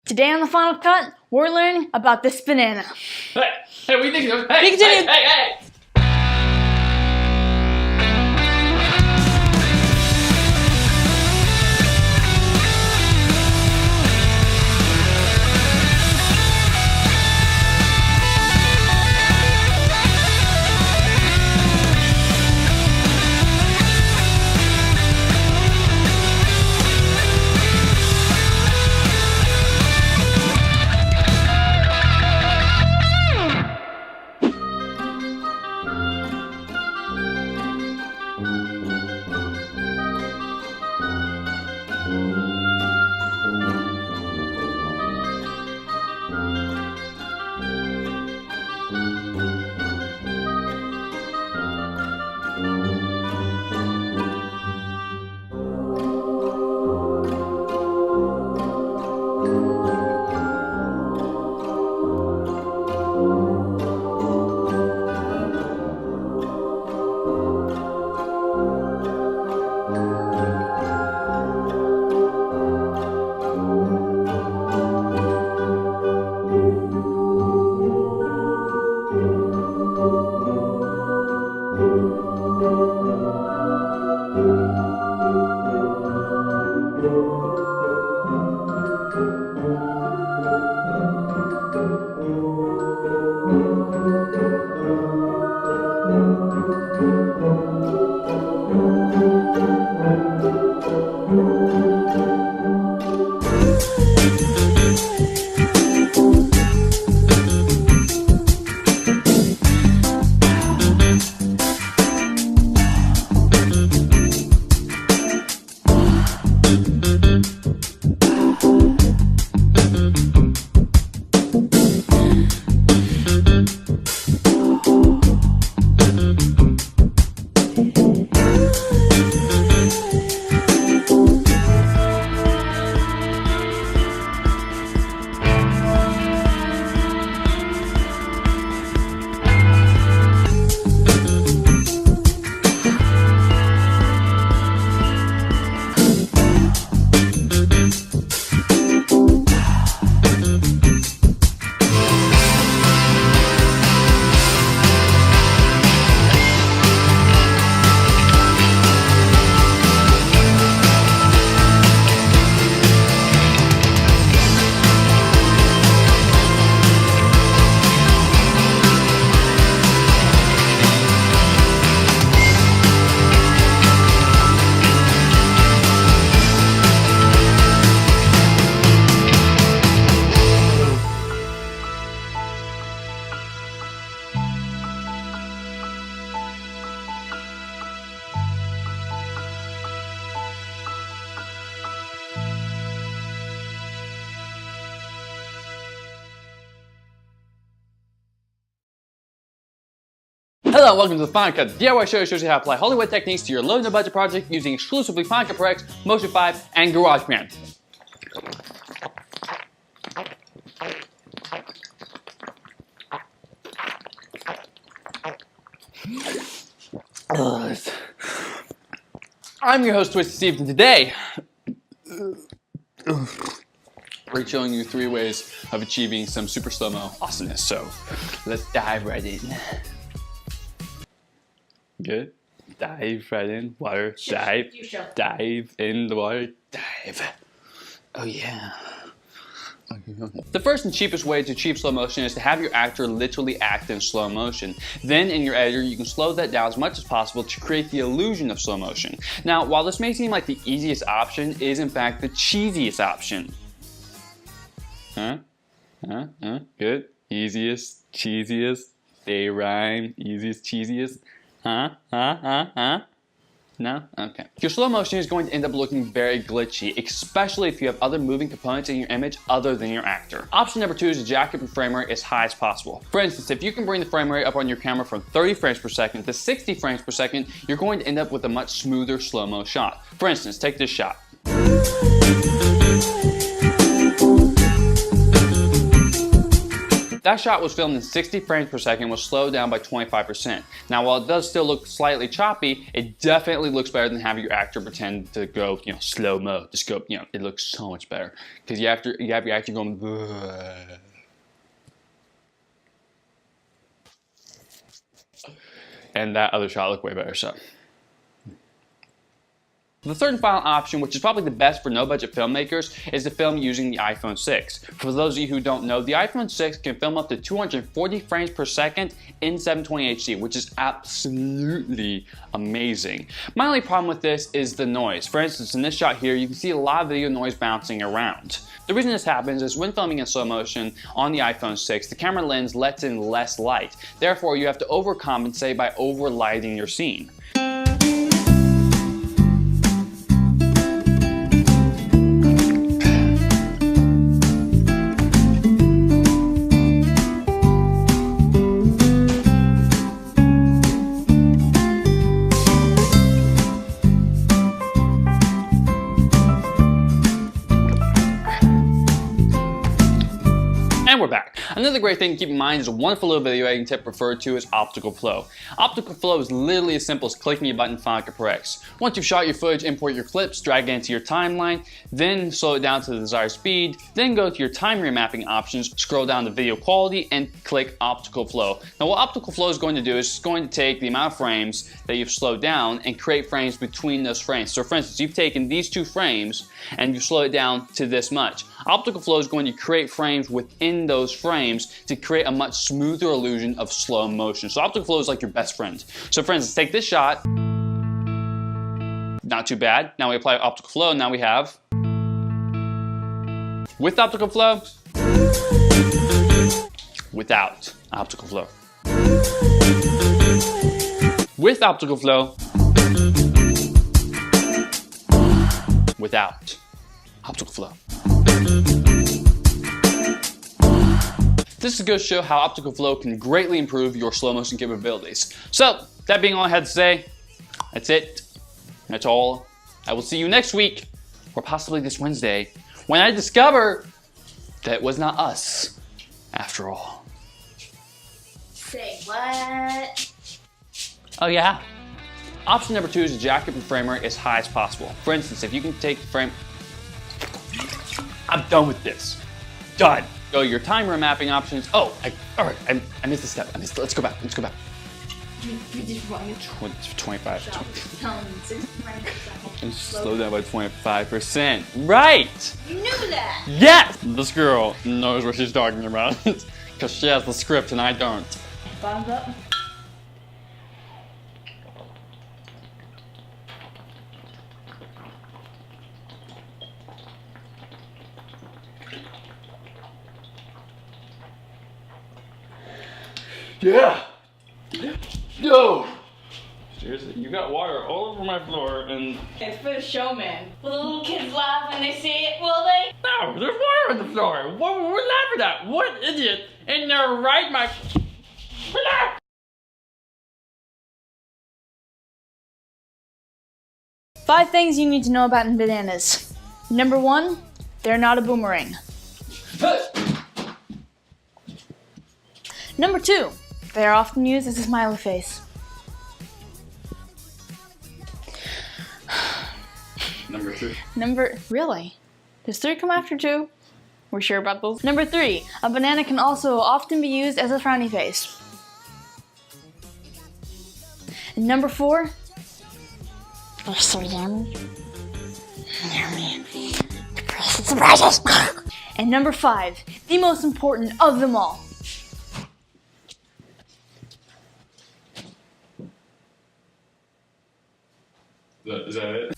Today on the Final Cut, we're learning about this banana. Hey, what do you think of? Hey, Continue. hey! Hello and welcome to the Final Cut, the DIY show that shows you how to apply Hollywood techniques to your low and budget project using exclusively Final Cut Pro X, Motion 5, and GarageBand. I'm your host, Twisty Ceives, and today we're showing you 3 ways of achieving some super slow-mo awesomeness. So let's dive right in. Good. Dive right in. Water. Dive. Dive in the water. Dive. Oh yeah. The first and cheapest way to achieve slow motion is to have your actor literally act in slow motion. Then in your editor you can slow that down as much as possible to create the illusion of slow motion. Now while this may seem like the easiest option, it is in fact the cheesiest option. Good. Easiest, cheesiest. They rhyme. Easiest, cheesiest. No? Okay. Your slow motion is going to end up looking very glitchy, especially if you have other moving components in your image other than your actor. Option number 2 is to jack up your frame rate as high as possible. For instance, if you can bring the frame rate up on your camera from 30 frames per second to 60 frames per second, you're going to end up with a much smoother slow-mo shot. For instance, take this shot. That shot was filmed in 60 frames per second, was slowed down by 25%. Now, while it does still look slightly choppy, it definitely looks better than having your actor pretend to go, slow-mo. Just go, it looks so much better. Because you have your actor going, bleh. And that other shot looked way better, so. The third and final option, which is probably the best for no-budget filmmakers, is to film using the iPhone 6. For those of you who don't know, the iPhone 6 can film up to 240 frames per second in 720 HD, which is absolutely amazing. My only problem with this is the noise. For instance, in this shot here, you can see a lot of video noise bouncing around. The reason this happens is when filming in slow motion on the iPhone 6, the camera lens lets in less light. Therefore, you have to overcompensate by overlighting your scene. And we're back. Another great thing to keep in mind is a wonderful little video editing tip referred to as optical flow. Optical flow is literally as simple as clicking a button Final Cut Pro X. Once you've shot your footage, import your clips, drag it into your timeline, then slow it down to the desired speed, then go to your time remapping options, scroll down to video quality, and click optical flow. Now what optical flow is going to do is it's going to take the amount of frames that you've slowed down and create frames between those frames. So for instance, you've taken these 2 frames and you slow it down to this much. Optical flow is going to create frames within those frames to create a much smoother illusion of slow motion. So optical flow is like your best friend. So for instance, take this shot. Not too bad. Now we apply optical flow. Now we have with optical flow, without optical flow. With optical flow, without optical flow. This is going to show how optical flow can greatly improve your slow motion capabilities. So, that being all I had to say, that's it. That's all. I will see you next week, or possibly this Wednesday, when I discover that it was not us, after all. Say what? Oh yeah? Option number 2 is to jack up your frame rate as high as possible. For instance, if you can take the frame... I'm done with this. Done. Go to your time remapping options. Oh, all right, I missed a step. Let's go back. Let's go back. You just wrong. 25. And slow down by 25%. Right. You knew that. Yes. This girl knows what she's talking about because she has the script and I don't. Bottoms up. Yeah. Yo. Seriously, you got water all over my floor and... It's for the show, man. Will the little kids laugh when they see it, will they? No, there's water on the floor. What were we laughing at? What idiot in their right mind? Relax. 5 things you need to know about bananas. Number 1, they're not a boomerang. Number 2, they are often used as a smiley face. Number 3. Really? Does 3 come after 2? We're sure about those? Number 3, a banana can also often be used as a frowny face. And number 4, they're so yummy. Yummy. Surprises. And number 5, the most important of them all. Is that it?